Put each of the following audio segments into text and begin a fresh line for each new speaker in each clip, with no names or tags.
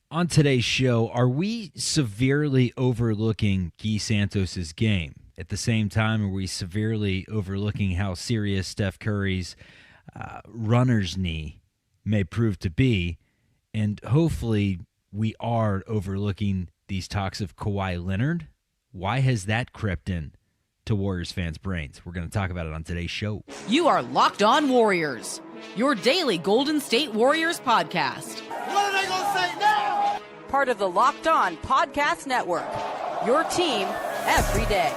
On today's show, are we severely overlooking Gui Santos' game? At the same time, are we severely overlooking how serious Steph Curry's runner's knee may prove to be? And hopefully, we are overlooking these talks of Kawhi Leonard. Why has that crept in to Warriors fans' brains? We're going to talk about it on today's show.
You are Locked On Warriors, your daily Golden State Warriors podcast.
What are they going to say now?
Part of the Locked On Podcast Network, your team every day.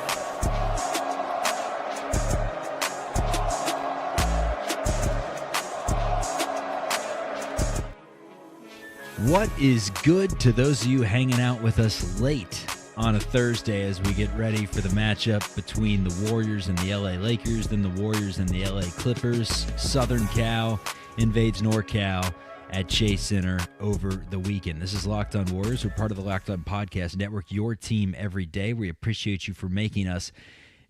What is good to those of you hanging out with us late on a Thursday as we get ready for the matchup between the Warriors and the LA Lakers, then the Warriors and the LA Clippers? Southern Cal invades NorCal at Chase Center over the weekend. This is Locked On Warriors. We're part of the Locked On Podcast Network, your team every day. We appreciate you for making us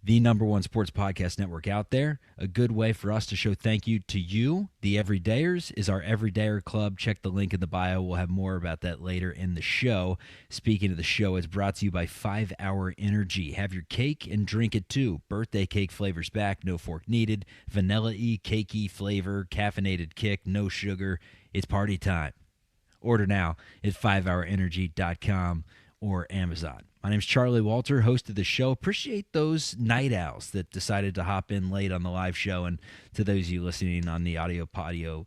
the number one sports podcast network out there. A good way for us to show thank you to you, the everydayers, is our Everydayer Club. Check the link in the bio. We'll have more about that later in the show. Speaking of the show, it's brought to you by 5 Hour Energy. Have your cake and drink it too. Birthday cake flavors back, no fork needed. Vanilla-y, cakey flavor, caffeinated kick, no sugar. It's party time. Order now at 5hourenergy.com or Amazon. My name's Charlie Walter, host of the show. Appreciate those night owls that decided to hop in late on the live show, and to those of you listening on the audio patio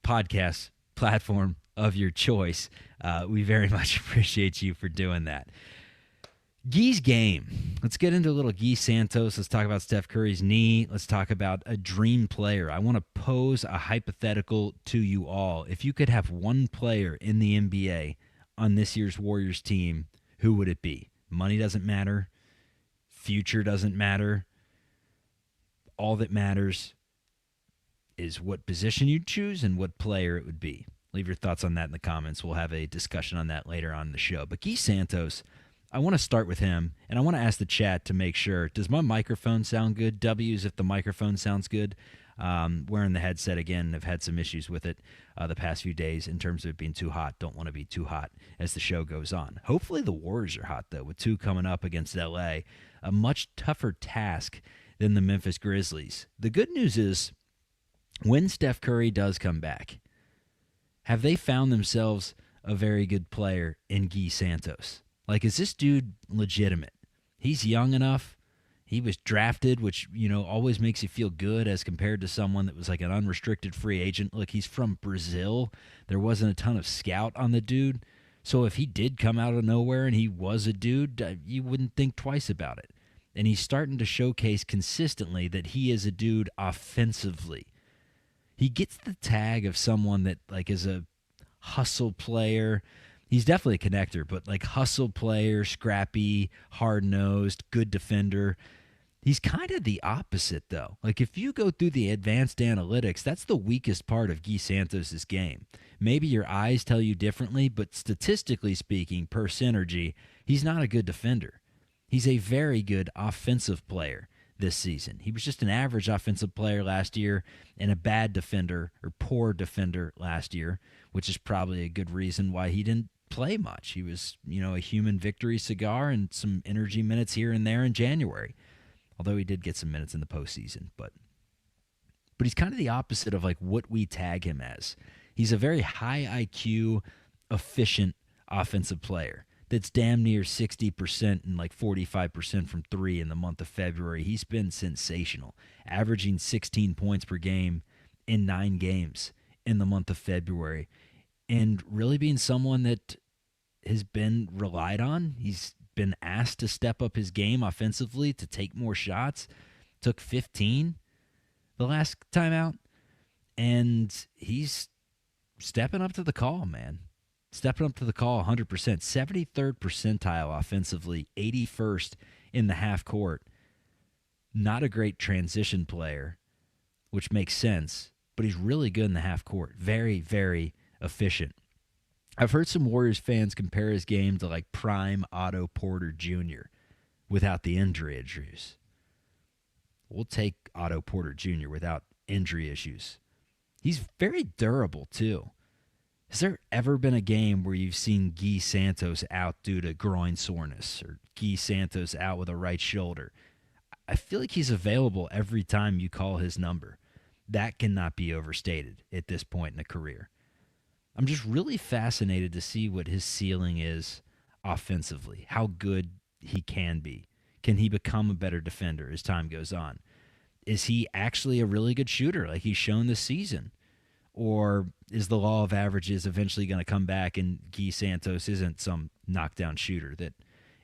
podcast platform of your choice. We very much appreciate you for doing that. Gui's game. Let's get into a little Gui Santos. Let's talk about Steph Curry's knee. Let's talk about a dream player. I want to pose a hypothetical to you all. If you could have one player in the NBA on this year's Warriors team, who would it be? Money doesn't matter. Future doesn't matter. All that matters is what position you'd choose and what player it would be. Leave your thoughts on that in the comments. We'll have a discussion on that later on in the show. But Gui Santos, I want to start with him, and I want to ask the chat to make sure. Does my microphone sound good? W's if the microphone sounds good. Wearing the headset again. I've had some issues with it the past few days in terms of it being too hot. Don't want to be too hot as the show goes on. Hopefully the Warriors are hot, though, with two coming up against L.A. A much tougher task than the Memphis Grizzlies. The good news is when Steph Curry does come back, have they found themselves a very good player in Gui Santos? Like, is this dude legitimate? He's young enough. He was drafted, which, always makes you feel good as compared to someone that was like an unrestricted free agent. Look, he's from Brazil. There wasn't a ton of scout on the dude. So if he did come out of nowhere and he was a dude, you wouldn't think twice about it. And he's starting to showcase consistently that he is a dude offensively. He gets the tag of someone that, like, is a hustle player. He's definitely a connector, but like hustle player, scrappy, hard-nosed, good defender. He's kind of the opposite, though. Like, if you go through the advanced analytics, that's the weakest part of Gui Santos' game. Maybe your eyes tell you differently, but statistically speaking, per synergy, he's not a good defender. He's a very good offensive player this season. He was just an average offensive player last year and a bad defender or poor defender last year, which is probably a good reason why he didn't play much. He was, a human victory cigar and some energy minutes here and there in January. Although he did get some minutes in the postseason, but he's kind of the opposite of like what we tag him as. He's a very high IQ, efficient offensive player that's damn near 60% and like 45% from three in the month of February. He's been sensational, averaging 16 points per game in 9 games in the month of February, and really being someone that has been relied on. He's been asked to step up his game offensively, to take more shots. Took 15 the last time out, and he's stepping up to the call, man. Stepping up to the call 100%. 73rd percentile offensively, 81st in the half court. Not a great transition player, which makes sense, but he's really good in the half court. Very, very efficient. I've heard some Warriors fans compare his game to like prime Otto Porter Jr. without the injury issues. We'll take Otto Porter Jr. without injury issues. He's very durable, too. Has there ever been a game where you've seen Gui Santos out due to groin soreness or Gui Santos out with a right shoulder? I feel like he's available every time you call his number. That cannot be overstated at this point in the career. I'm just really fascinated to see what his ceiling is offensively, how good he can be. Can he become a better defender as time goes on? Is he actually a really good shooter like he's shown this season? Or is the law of averages eventually going to come back and Gui Santos isn't some knockdown shooter that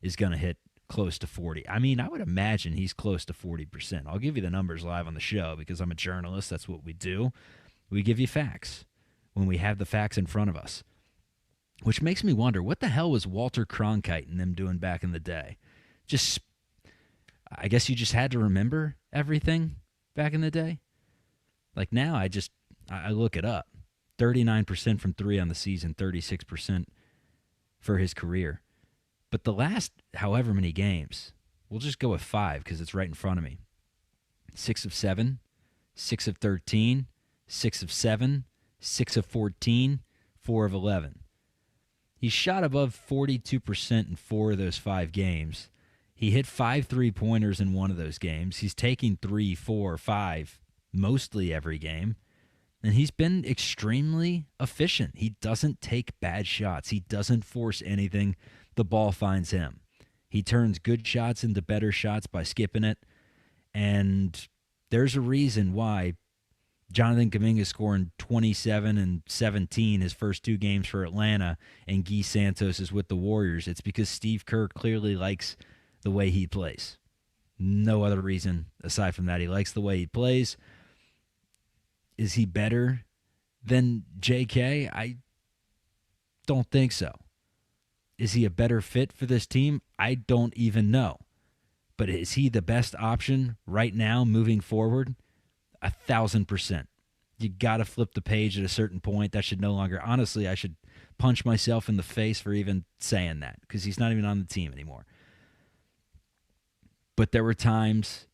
is going to hit close to 40? I mean, I would imagine he's close to 40%. I'll give you the numbers live on the show because I'm a journalist. That's what we do. We give you facts when we have the facts in front of us, which makes me wonder, what the hell was Walter Cronkite and them doing back in the day? I guess you just had to remember everything back in the day. Like now, I look it up. 39% from three on the season, 36% for his career. But the last however many games, we'll just go with 5 because it's right in front of me. 6 of 7, 6 of 13, 6 of 7, 6 of 14, 4 of 11. He shot above 42% in 4 of those 5 games. He hit 5 3-pointers in one of those games. He's taking 3, 4, 5 mostly every game. And he's been extremely efficient. He doesn't take bad shots. He doesn't force anything. The ball finds him. He turns good shots into better shots by skipping it. And there's a reason why Jonathan Kuminga scoring 27 and 17 his first 2 games for Atlanta and Gui Santos is with the Warriors. It's because Steve Kerr clearly likes the way he plays. No other reason aside from that. He likes the way he plays. Is he better than JK? I don't think so. Is he a better fit for this team? I don't even know. But is he the best option right now moving forward? 1,000%. You got to flip the page at a certain point. That should no longer, honestly, I should punch myself in the face for even saying that because he's not even on the team anymore. But there were times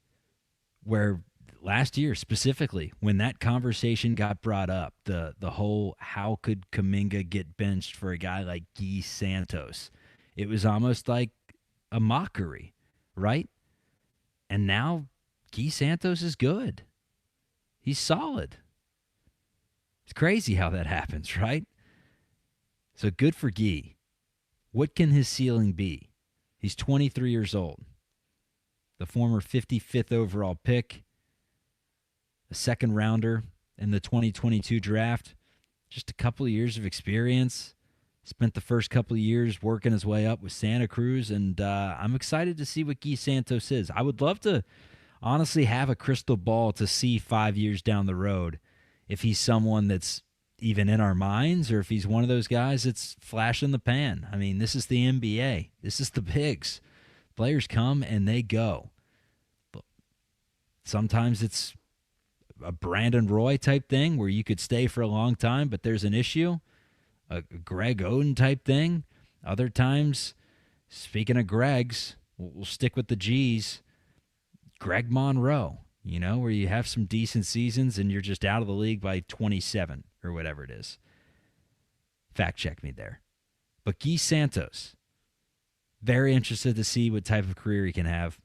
where last year specifically, when that conversation got brought up, the whole how could Kuminga get benched for a guy like Gui Santos, it was almost like a mockery, right? And now Gui Santos is good. He's solid. It's crazy how that happens, right? So good for Gui. What can his ceiling be? He's 23 years old. The former 55th overall pick, a second rounder in the 2022 draft, just a couple of years of experience. Spent the first couple of years working his way up with Santa Cruz, and I'm excited to see what Gui Santos is. I would love to honestly have a crystal ball to see 5 years down the road if he's someone that's even in our minds or if he's one of those guys that's flash in the pan. I mean, this is the NBA. This is the bigs. Players come and they go. But sometimes it's a Brandon Roy type thing where you could stay for a long time, but there's an issue. A Greg Oden type thing. Other times, speaking of Gregs, we'll stick with the G's. Greg Monroe, where you have some decent seasons and you're just out of the league by 27 or whatever it is. Fact check me there. But Gui Santos, very interested to see what type of career he can have.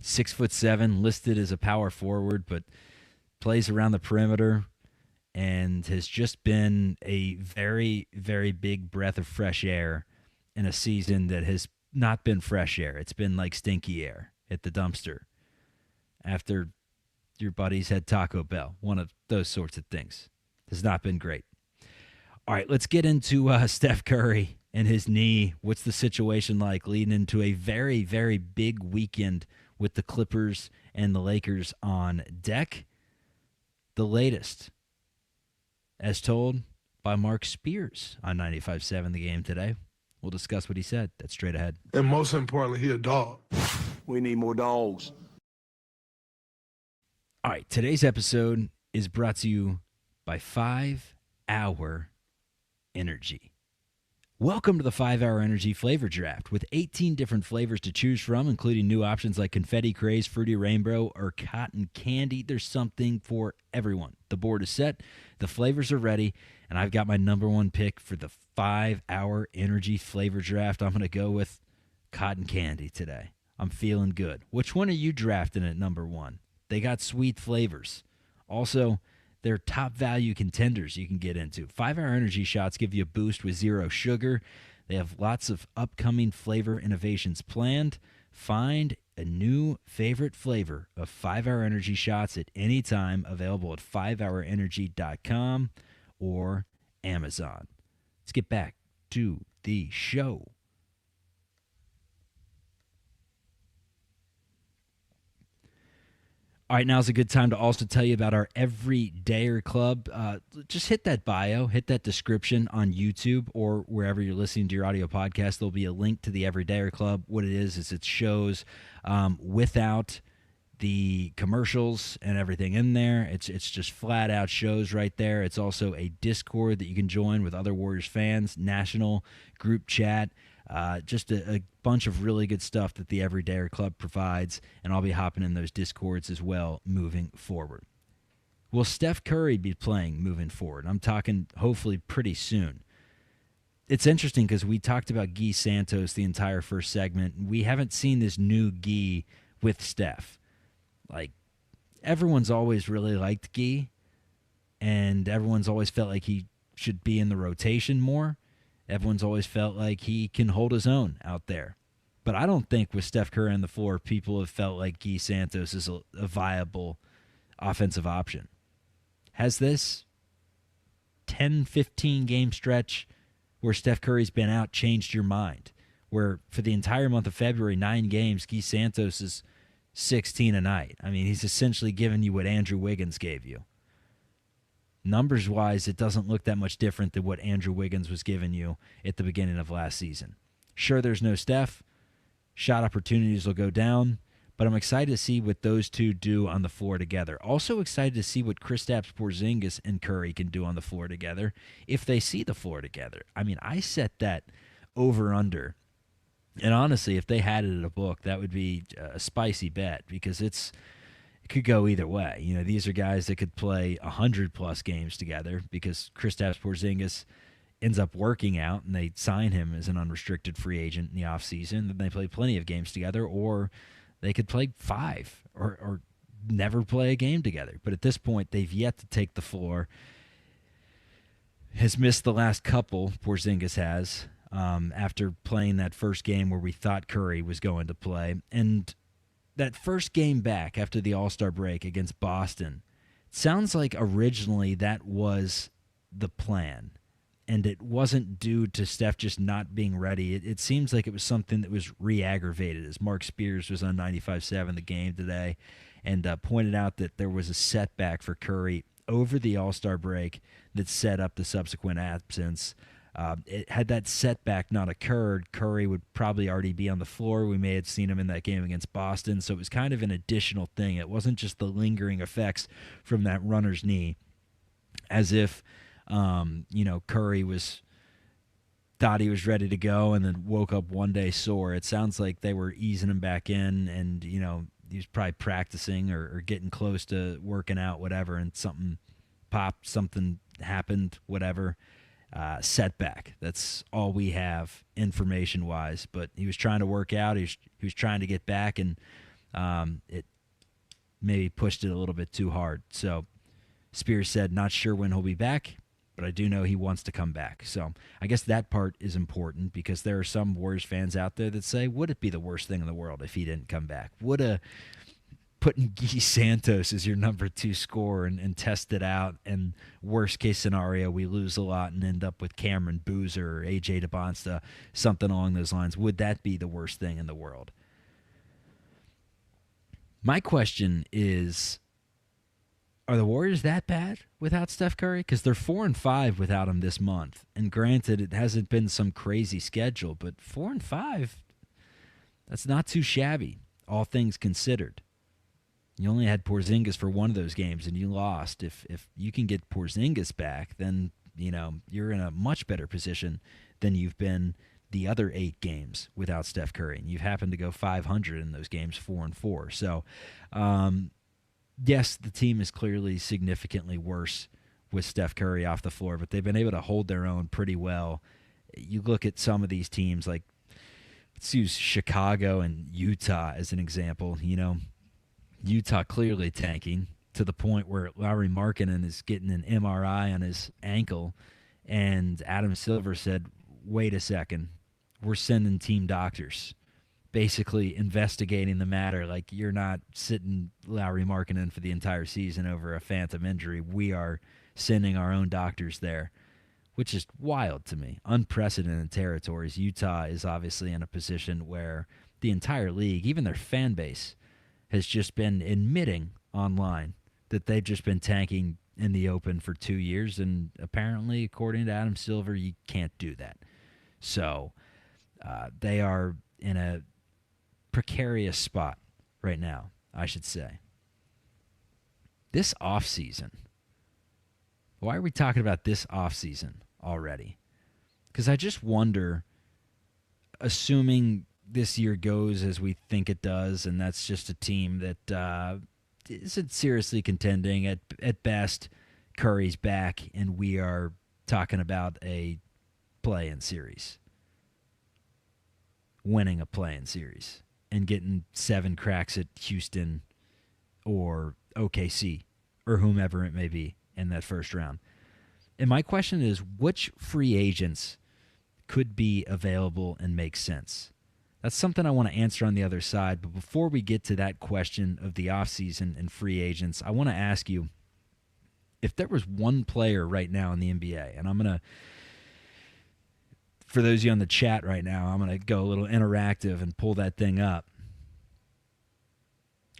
6'7", listed as a power forward, but plays around the perimeter and has just been a very, very big breath of fresh air in a season that has not been fresh air. It's been like stinky air at the dumpster after your buddies had Taco Bell. One of those sorts of things. Has not been great. All right, let's get into Steph Curry and his knee. What's the situation like leading into a very, very big weekend with the Clippers and the Lakers on deck? The latest, as told by Mark Spears on 95.7 The Game today. We'll discuss what he said. That's straight ahead.
And most importantly, he a dog.
We need more dogs.
All right, today's episode is brought to you by 5 Hour Energy. Welcome to the 5-Hour Energy Flavor Draft. With 18 different flavors to choose from, including new options like Confetti Craze, Fruity Rainbow, or Cotton Candy, there's something for everyone. The board is set, the flavors are ready, and I've got my number one pick for the 5-Hour Energy Flavor Draft. I'm going to go with Cotton Candy today. I'm feeling good. Which one are you drafting at number one? They got sweet flavors. Also, they're top value contenders you can get into. 5-Hour Energy shots give you a boost with zero sugar. They have lots of upcoming flavor innovations planned. Find a new favorite flavor of 5-Hour Energy shots at any time, available at 5hourenergy.com or Amazon. Let's get back to the show. All right, now's a good time to also tell you about our Everydayer Club. Just hit that bio, hit that description on YouTube or wherever you're listening to your audio podcast. There'll be a link to the Everydayer Club. What it is it shows without the commercials and everything in there. It's just flat out shows right there. It's also a Discord that you can join with other Warriors fans, national group chat. Just a bunch of really good stuff that the Everydayer Club provides, and I'll be hopping in those Discords as well moving forward. Will Steph Curry be playing moving forward? I'm talking hopefully pretty soon. It's interesting because we talked about Gui Santos the entire first segment. We haven't seen this new Gui with Steph. Like, everyone's always really liked Gui, and everyone's always felt like he should be in the rotation more. Everyone's always felt like he can hold his own out there. But I don't think with Steph Curry on the floor, people have felt like Gui Santos is a viable offensive option. Has this 10, 15 game stretch where Steph Curry's been out changed your mind? Where for the entire month of February, 9 games, Gui Santos is 16 a night. I mean, he's essentially given you what Andrew Wiggins gave you. Numbers-wise, it doesn't look that much different than what Andrew Wiggins was giving you at the beginning of last season. Sure, there's no Steph. Shot opportunities will go down, but I'm excited to see what those two do on the floor together. Also excited to see what Kristaps, Porizingis, and Curry can do on the floor together if they see the floor together. I mean, I set that over-under, and honestly, if they had it at a book, that would be a spicy bet because it could go either way. You know, these are guys that could play 100-plus games together because Kristaps Porzingis ends up working out and they sign him as an unrestricted free agent in the offseason. Then they play plenty of games together, or they could play 5 or never play a game together. But at this point, they've yet to take the floor. Has missed the last couple, Porzingis has, after playing that first game where we thought Curry was going to play. And that first game back after the All-Star break against Boston, it sounds like originally that was the plan, and it wasn't due to Steph just not being ready. It seems like it was something that was re-aggravated, as Mark Spears was on 95.7 The Game today and pointed out that there was a setback for Curry over the All-Star break that set up the subsequent absence. Had that setback not occurred, Curry would probably already be on the floor. We may have seen him in that game against Boston, so it was kind of an additional thing. It wasn't just the lingering effects from that runner's knee, as if Curry thought he was ready to go and then woke up one day sore. It sounds like they were easing him back in, and he was probably practicing or getting close to working out, whatever, and something popped, something happened, whatever. Setback. That's all we have information-wise. But he was trying to work out. He was trying to get back, and it maybe pushed it a little bit too hard. So Spears said, not sure when he'll be back, but I do know he wants to come back. So I guess that part is important because there are some Warriors fans out there that say, would it be the worst thing in the world if he didn't come back? Would putting Gui Santos as your number 2 scorer and test it out, and worst case scenario, we lose a lot and end up with Cameron Boozer or AJ DeBonsta, something along those lines. Would that be the worst thing in the world? My question is, are the Warriors that bad without Steph Curry? Because they're 4-5 without him this month. And granted, it hasn't been some crazy schedule, but 4-5, that's not too shabby, all things considered. You only had Porzingis for one of those games, and you lost. If you can get Porzingis back, then you're in a much better position than you've been the other 8 games without Steph Curry. And you've happened to go 500 in those games, 4-4. So, yes, the team is clearly significantly worse with Steph Curry off the floor, but they've been able to hold their own pretty well. You look at some of these teams, like let's use Chicago and Utah as an example. Utah clearly tanking to the point where Lauri Markkanen is getting an MRI on his ankle, and Adam Silver said, wait a second, we're sending team doctors, basically investigating the matter. Like, you're not sitting Lauri Markkanen for the entire season over a phantom injury. We are sending our own doctors there, which is wild to me. Unprecedented territories. Utah is obviously in a position where the entire league, even their fan base, has just been admitting online that they've just been tanking in the open for 2 years, and apparently, according to Adam Silver, you can't do that. So they are in a precarious spot right now, I should say. This offseason, why are we talking about this offseason already? Because I just wonder, assuming this year goes as we think it does, and that's just a team that isn't seriously contending. At best, Curry's back, and we are talking about a play-in series. Winning a play-in series and getting 7 cracks at Houston or OKC or whomever it may be in that first round. And my question is, which free agents could be available and make sense? That's something I want to answer on the other side. But before we get to that question of the offseason and free agents, I want to ask you, if there was one player right now in the NBA, and I'm going to, for those of you on the chat right now, I'm going to go a little interactive and pull that thing up.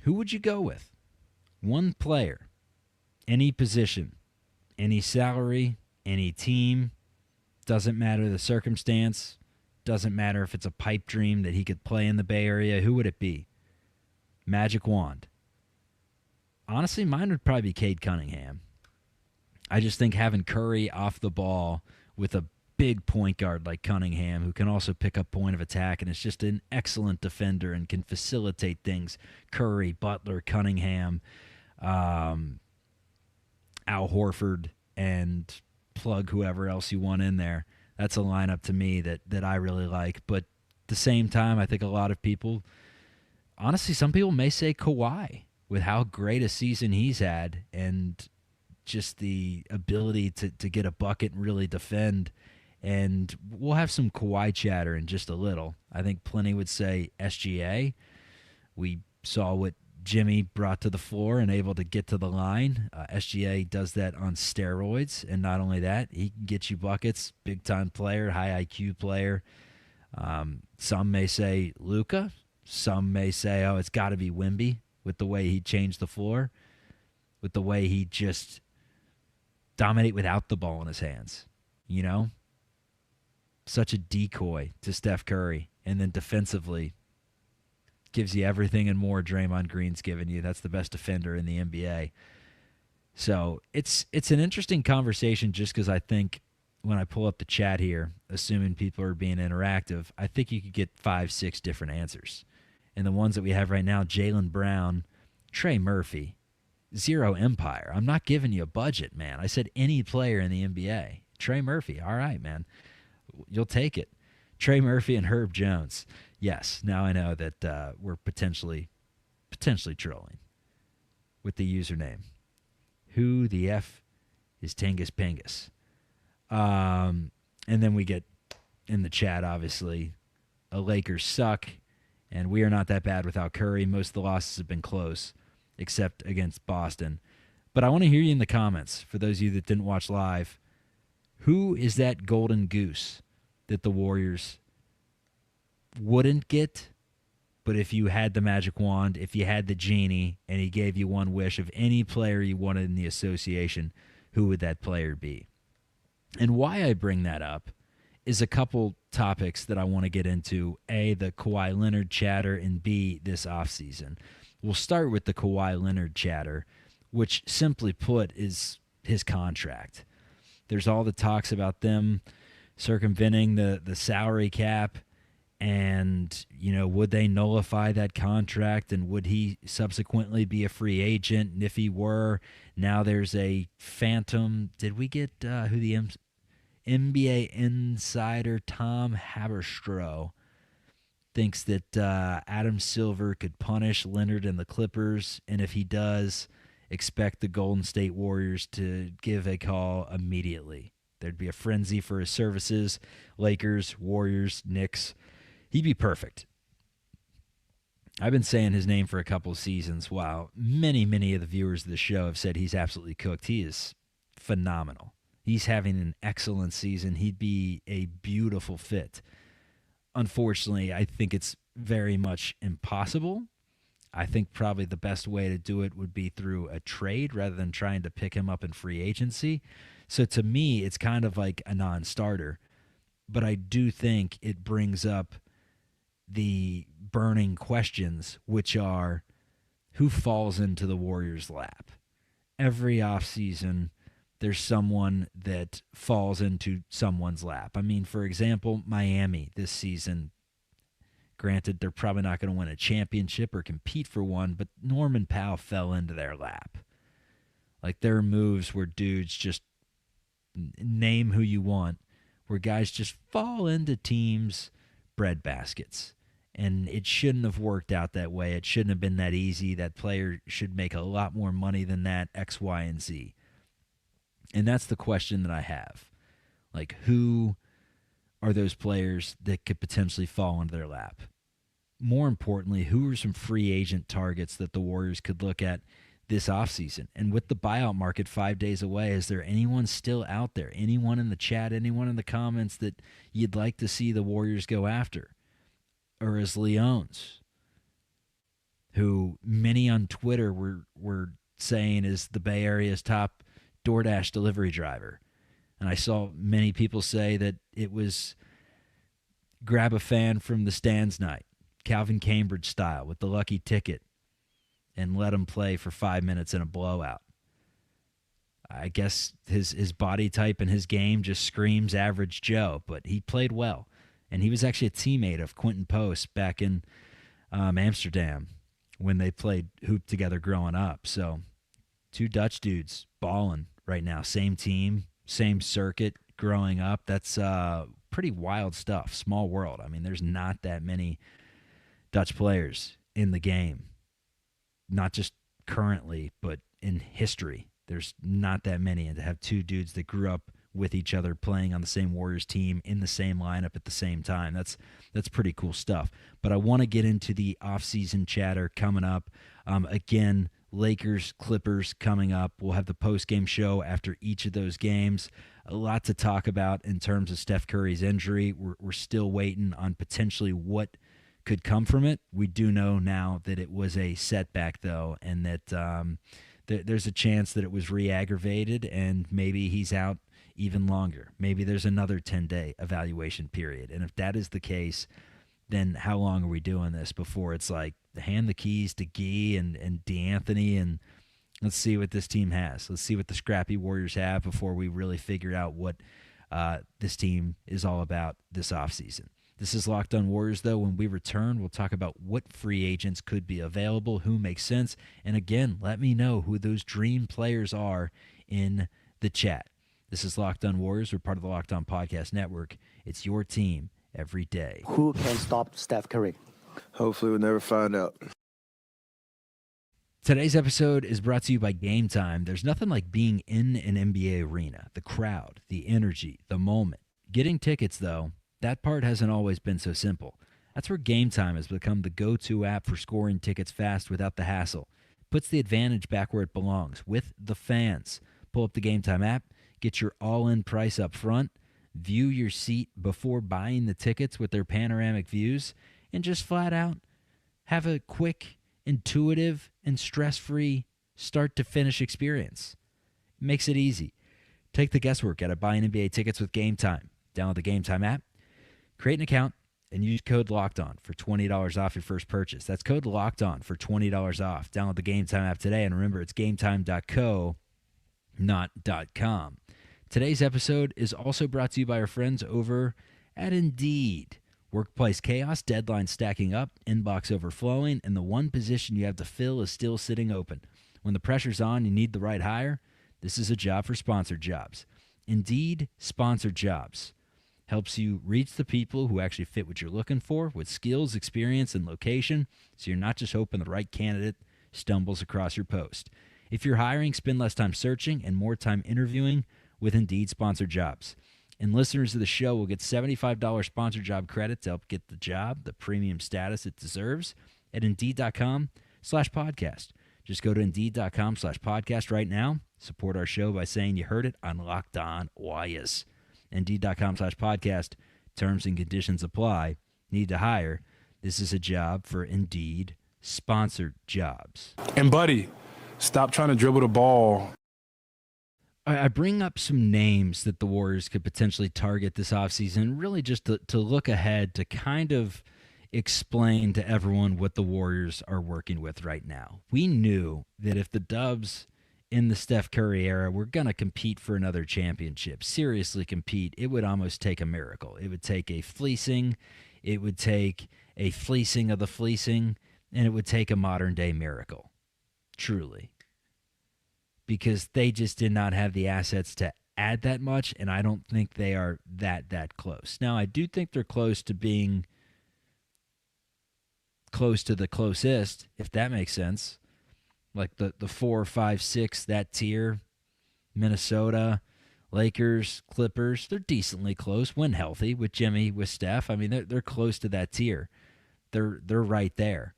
Who would you go with? One player, any position, any salary, any team, doesn't matter the circumstance, doesn't matter if it's a pipe dream that he could play in the Bay Area. Who would it be? Magic wand. Honestly, mine would probably be Cade Cunningham. I just think having Curry off the ball with a big point guard like Cunningham, who can also pick up point of attack and is just an excellent defender and can facilitate things. Curry, Butler, Cunningham, Al Horford, and plug whoever else you want in there. That's a lineup to me that I really like. But at the same time, I think a lot of people, honestly, some people may say Kawhi with how great a season he's had and just the ability to get a bucket and really defend. And we'll have some Kawhi chatter in just a little. I think plenty would say SGA. We saw what Jimmy brought to the floor and able to get to the line. SGA does that on steroids. And not only that, he can get you buckets, big-time player, high IQ player. Some may say Luka. Some may say, oh, it's got to be Wemby with the way he changed the floor, with the way he just dominate without the ball in his hands, you know? Such a decoy to Steph Curry. And then defensively, gives you everything and more Draymond Green's given you. That's the best defender in the NBA. So it's an interesting conversation just because I think when I pull up the chat here, assuming people are being interactive, I think you could get 5-6 different answers. And the ones that we have right now, Jaylen Brown, Trey Murphy, Zero Empire. I'm not giving you a budget, man. I said any player in the NBA. Trey Murphy, all right, man. You'll take it. Trey Murphy and Herb Jones. Yes, now I know that we're potentially trolling with the username. Who the F is Tengus Pengus? And then we get in the chat, obviously, a Lakers suck, and we are not that bad without Curry. Most of the losses have been close, except against Boston. But I want to hear you in the comments, for those of you that didn't watch live. Who is that golden goose that the Warriors wouldn't get, but if you had the magic wand, if you had the genie, and he gave you one wish of any player you wanted in the association, who would that player be? And why I bring that up is a couple topics that I want to get into. A, the Kawhi Leonard chatter, and B, this offseason. We'll start with the Kawhi Leonard chatter, which simply put is his contract. There's all the talks about them circumventing the salary cap, and would they nullify that contract, and would he subsequently be a free agent? And if he were, now there's a phantom. Did we get who the NBA insider Tom Haberstroh thinks that Adam Silver could punish Leonard and the Clippers, and if he does, expect the Golden State Warriors to give a call immediately. There'd be a frenzy for his services. Lakers, Warriors, Knicks. He'd be perfect. I've been saying his name for a couple of seasons while many, many of the viewers of the show have said he's absolutely cooked. He is phenomenal. He's having an excellent season. He'd be a beautiful fit. Unfortunately, I think it's very much impossible. I think probably the best way to do it would be through a trade rather than trying to pick him up in free agency. So to me, it's kind of like a non-starter. But I do think it brings up the burning questions, which are who falls into the Warriors' lap. Every offseason, there's someone that falls into someone's lap. I mean, for example, Miami this season. Granted, they're probably not going to win a championship or compete for one, but Norman Powell fell into their lap. Like, their moves where dudes just name who you want, where guys just fall into teams' breadbaskets. And it shouldn't have worked out that way. It shouldn't have been that easy. That player should make a lot more money than that, X, Y, and Z. And that's the question that I have. Like, who are those players that could potentially fall into their lap? More importantly, who are some free agent targets that the Warriors could look at this offseason? And with the buyout market 5 days away, is there anyone still out there? Anyone in the chat, anyone in the comments that you'd like to see the Warriors go after? Or is Leones, who many on Twitter were saying is the Bay Area's top DoorDash delivery driver. And I saw many people say that it was grab a fan from the stands night, Calvin Cambridge style, with the lucky ticket, and let him play for 5 minutes in a blowout. I guess his body type and his game just screams average Joe, but he played well. And he was actually a teammate of Quentin Post back in Amsterdam when they played hoop together growing up. So two Dutch dudes balling right now. Same team, same circuit growing up. That's pretty wild stuff. Small world. I mean, there's not that many Dutch players in the game. Not just currently, but in history. There's not that many. And to have two dudes that grew up with each other playing on the same Warriors team in the same lineup at the same time, that's pretty cool stuff. But I want to get into the offseason chatter coming up. Again, Lakers, Clippers coming up. We'll have the post-game show after each of those games. A lot to talk about in terms of Steph Curry's injury. We're still waiting on potentially what could come from it. We do know now that it was a setback, though, and that there's a chance that it was re-aggravated, and maybe he's out even longer. Maybe there's another 10-day evaluation period. And if that is the case, then how long are we doing this before it's like hand the keys to Gui and D'Anthony, and let's see what this team has. Let's see what the scrappy Warriors have before we really figure out what this team is all about this offseason. This is Locked On Warriors, though. When we return, we'll talk about what free agents could be available, who makes sense, and again, let me know who those dream players are in the chat. This is Locked On Warriors. We're part of the Locked On Podcast Network. It's your team every day.
Who can stop Steph Curry?
Hopefully we'll never find out.
Today's episode is brought to you by Gametime. There's nothing like being in an NBA arena. The crowd, the energy, the moment. Getting tickets, though, that part hasn't always been so simple. That's where Gametime has become the go-to app for scoring tickets fast without the hassle. Puts the advantage back where it belongs, with the fans. Pull up the Gametime app. Get your all-in price up front, view your seat before buying the tickets with their panoramic views, and just flat out have a quick, intuitive, and stress-free start-to-finish experience. It makes it easy. Take the guesswork out of buying NBA tickets with Gametime. Download the Gametime app, create an account, and use code LOCKEDON for $20 off your first purchase. That's code LOCKEDON for $20 off. Download the Gametime app today, and remember, it's gametime.co, not .com. Today's episode is also brought to you by our friends over at Indeed. Workplace chaos, deadlines stacking up, inbox overflowing, and the one position you have to fill is still sitting open. When the pressure's on, you need the right hire. This is a job for sponsored jobs. Indeed Sponsored Jobs helps you reach the people who actually fit what you're looking for with skills, experience, and location, so you're not just hoping the right candidate stumbles across your post. If you're hiring, spend less time searching and more time interviewing with Indeed Sponsored Jobs. And listeners of the show will get $75 sponsored job credit to help get the job the premium status it deserves at Indeed.com/podcast. Just go to Indeed.com/podcast right now. Support our show by saying you heard it on Locked On Warriors. Indeed.com/podcast. Terms and conditions apply. Need to hire? This is a job for Indeed Sponsored Jobs.
And, buddy, stop trying to dribble the ball.
I bring up some names that the Warriors could potentially target this offseason, really just to look ahead, to kind of explain to everyone what the Warriors are working with right now. We knew that if the Dubs in the Steph Curry era were going to compete for another championship, seriously compete, it would almost take a miracle. It would take a fleecing. It would take a fleecing of the fleecing, and it would take a modern-day miracle, truly. Because they just did not have the assets to add that much, and I don't think they are that close. Now, I do think they're close to being close to the closest, if that makes sense. Like the 4, 5, 6, that tier, Minnesota, Lakers, Clippers, they're decently close when healthy with Jimmy, with Steph. I mean, they're close to that tier. They're right there.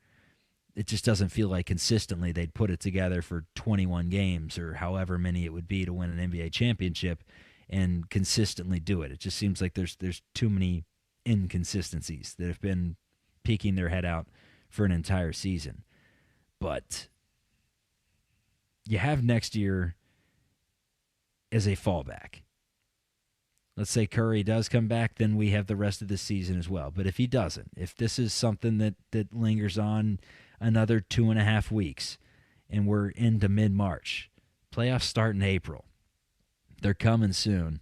It just doesn't feel like consistently they'd put it together for 21 games or however many it would be to win an NBA championship and consistently do it. It just seems like there's too many inconsistencies that have been peeking their head out for an entire season. But you have next year as a fallback. Let's say Curry does come back, then we have the rest of the season as well. But if he doesn't, if this is something that lingers on another 2.5 weeks, and we're into mid-March. Playoffs start in April. They're coming soon.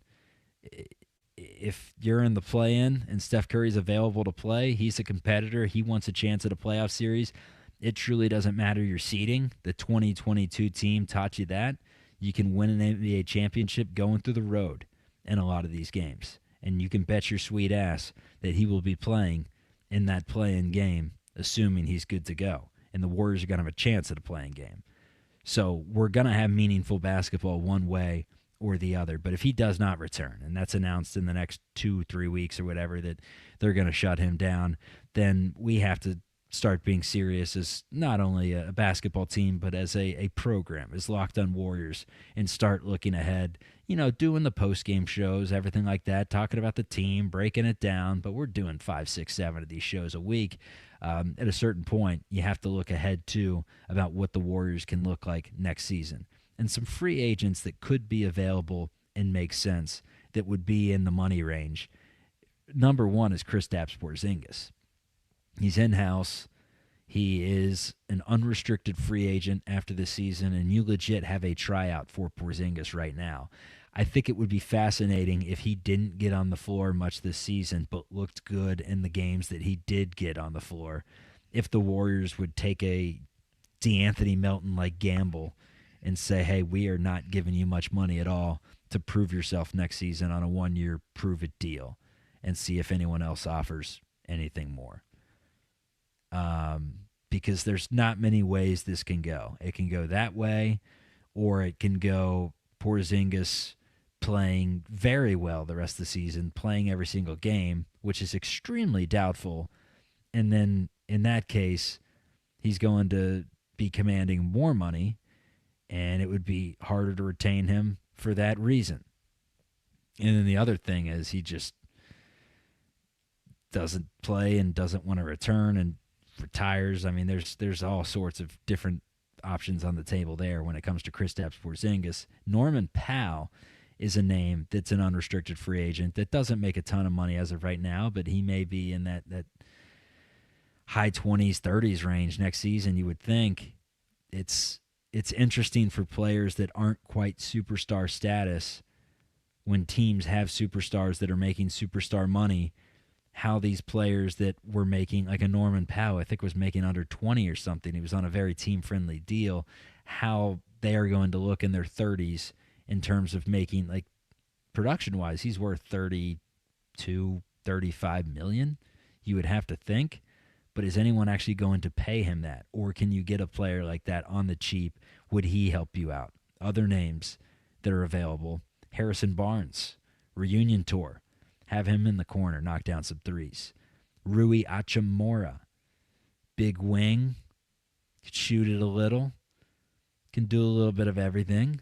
If you're in the play-in and Steph Curry's available to play, he's a competitor, he wants a chance at a playoff series, it truly doesn't matter your seeding. The 2022 team taught you that. You can win an NBA championship going through the road in a lot of these games. And you can bet your sweet ass that he will be playing in that play-in game, assuming he's good to go. And the Warriors are going to have a chance at a playing game. So we're going to have meaningful basketball one way or the other. But if he does not return, and that's announced in the next 2-3 weeks or whatever, that they're going to shut him down, then we have to start being serious as not only a basketball team, but as a program, as Locked On Warriors, and start looking ahead, doing the post-game shows, everything like that, talking about the team, breaking it down. But we're doing 5, 6, 7 of these shows a week. At a certain point, you have to look ahead, too, about what the Warriors can look like next season. And some free agents that could be available and make sense that would be in the money range. Number one is Kristaps Porizingis. He's in-house. He is an unrestricted free agent after this season, and you legit have a tryout for Porzingis right now. I think it would be fascinating if he didn't get on the floor much this season, but looked good in the games that he did get on the floor. If the Warriors would take a DeAnthony Melton-like gamble and say, hey, we are not giving you much money at all to prove yourself next season on a 1-year prove-it deal, and see if anyone else offers anything more. Because there's not many ways this can go. It can go that way, or it can go Porzingis playing very well the rest of the season, playing every single game, which is extremely doubtful. And then in that case, he's going to be commanding more money, and it would be harder to retain him for that reason. And then the other thing is he just doesn't play and doesn't want to return and retires. I mean, there's all sorts of different options on the table there when it comes to Kristaps Porzingis. Norman Powell is a name that's an unrestricted free agent that doesn't make a ton of money as of right now, but he may be in that high 20s, 30s range next season, you would think. It's interesting for players that aren't quite superstar status when teams have superstars that are making superstar money, how these players that were making, like a Norman Powell, I think was making under 20 or something. He was on a very team-friendly deal. How they are going to look in their 30s in terms of making, like, production-wise, he's worth 32, 35 million, you would have to think. But is anyone actually going to pay him that? Or can you get a player like that on the cheap? Would he help you out? Other names that are available: Harrison Barnes, reunion tour. Have him in the corner, knock down some threes. Rui Hachimura, big wing, could shoot it a little, can do a little bit of everything.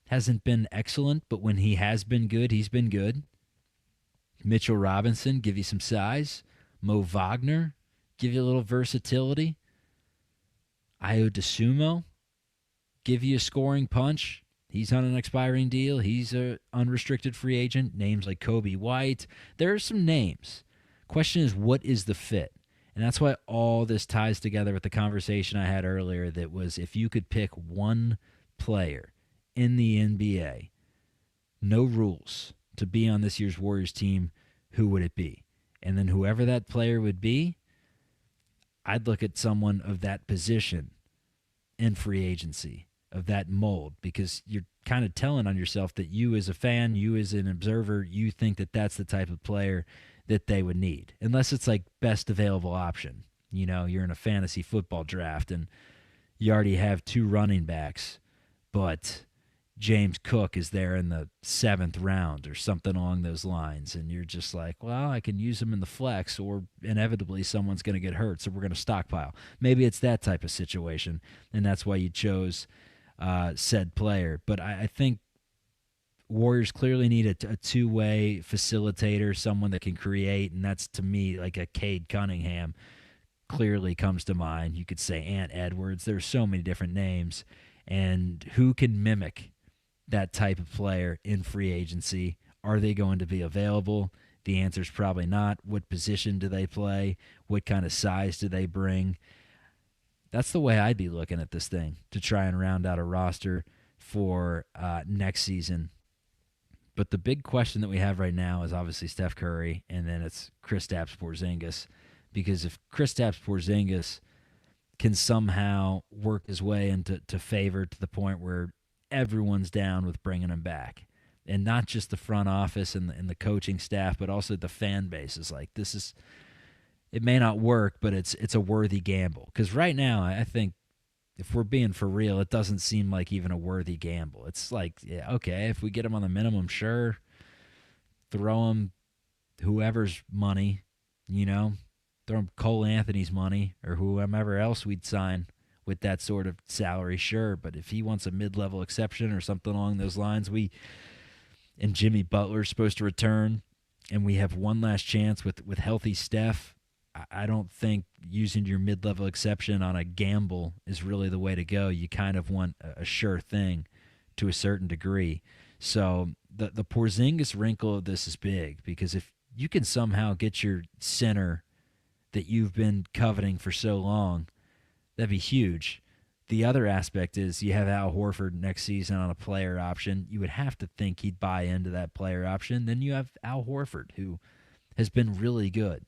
Hasn't been excellent, but when he has been good, he's been good. Mitchell Robinson, give you some size. Mo Wagner, give you a little versatility. Ayo DeSumo, give you a scoring punch. He's on an expiring deal. He's an unrestricted free agent. Names like Kobe White. There are some names. Question is, what is the fit? And that's why all this ties together with the conversation I had earlier that was, if you could pick one player in the NBA, no rules, to be on this year's Warriors team, who would it be? And then whoever that player would be, I'd look at someone of that position in free agency, of that mold, because you're kind of telling on yourself that you as a fan, you as an observer, you think that that's the type of player that they would need. Unless it's like best available option. You know, you're in a fantasy football draft and you already have 2 running backs, but James Cook is there in the 7th round or something along those lines, and you're just like, well, I can use him in the flex, or inevitably someone's going to get hurt, so we're going to stockpile. Maybe it's that type of situation, and that's why you chose said player. But I think Warriors clearly need a two-way facilitator, someone that can create, and that's, to me, like a Cade Cunningham clearly comes to mind. You could say Ant Edwards. There's so many different names, and who can mimic that type of player in free agency? Are they going to be available? The answer is probably not. What position do they play? What kind of size do they bring? That's the way I'd be looking at this thing, to try and round out a roster for next season. But the big question that we have right now is obviously Steph Curry, and then it's Kristaps Porzingis. Because if Kristaps Porzingis can somehow work his way into favor to the point where everyone's down with bringing him back, and not just the front office and the coaching staff, but also the fan base is like, this is, it may not work, but it's a worthy gamble. Because right now, I think, if we're being for real, it doesn't seem like even a worthy gamble. It's like, yeah, okay, if we get him on the minimum, sure, throw him whoever's money, you know, throw him Cole Anthony's money or whomever else we'd sign with that sort of salary, sure. But if he wants a mid-level exception or something along those lines, and Jimmy Butler's supposed to return, and we have one last chance with healthy Steph, I don't think using your mid-level exception on a gamble is really the way to go. You kind of want a sure thing to a certain degree. So the Porzingis wrinkle of this is big, because if you can somehow get your center that you've been coveting for so long, that'd be huge. The other aspect is you have Al Horford next season on a player option. You would have to think he'd buy into that player option. Then you have Al Horford, who has been really good.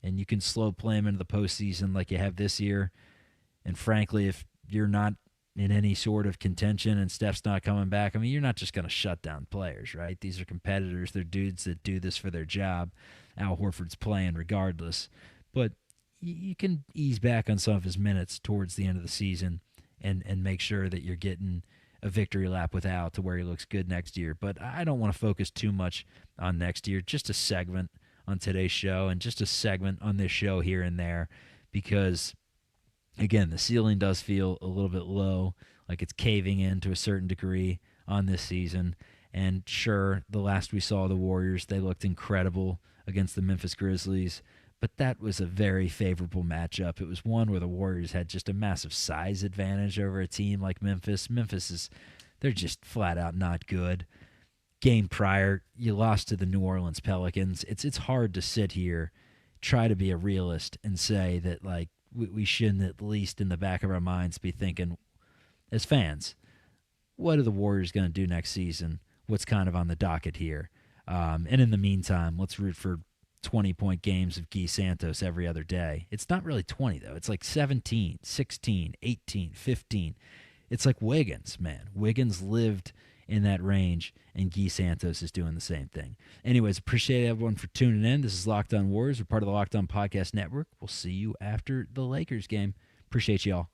And you can slow play him into the postseason like you have this year. And frankly, if you're not in any sort of contention and Steph's not coming back, I mean, you're not just going to shut down players, right? These are competitors. They're dudes that do this for their job. Al Horford's playing regardless. But you can ease back on some of his minutes towards the end of the season and make sure that you're getting a victory lap with Al to where he looks good next year. But I don't want to focus too much on next year. Just a segment on today's show and just a segment on this show here and there, because, again, the ceiling does feel a little bit low, like it's caving in to a certain degree on this season. And sure, the last we saw of the Warriors, they looked incredible against the Memphis Grizzlies, but that was a very favorable matchup. It was one where the Warriors had just a massive size advantage over a team like Memphis. They're just flat out not good. Game prior, you lost to the New Orleans Pelicans. It's hard to sit here, try to be a realist, and say that, like, we shouldn't at least in the back of our minds be thinking, as fans, what are the Warriors going to do next season what's kind of on the docket here. And in the meantime, let's root for 20-point games of Gui Santos every other day. It's not really 20, though. It's like 17, 16, 18, 15. It's like Wiggins, man. Wiggins lived in that range, and Gui Santos is doing the same thing. Anyways, appreciate everyone for tuning in. This is Locked On Warriors. We're part of the Locked On Podcast Network. We'll see you after the Lakers game. Appreciate y'all.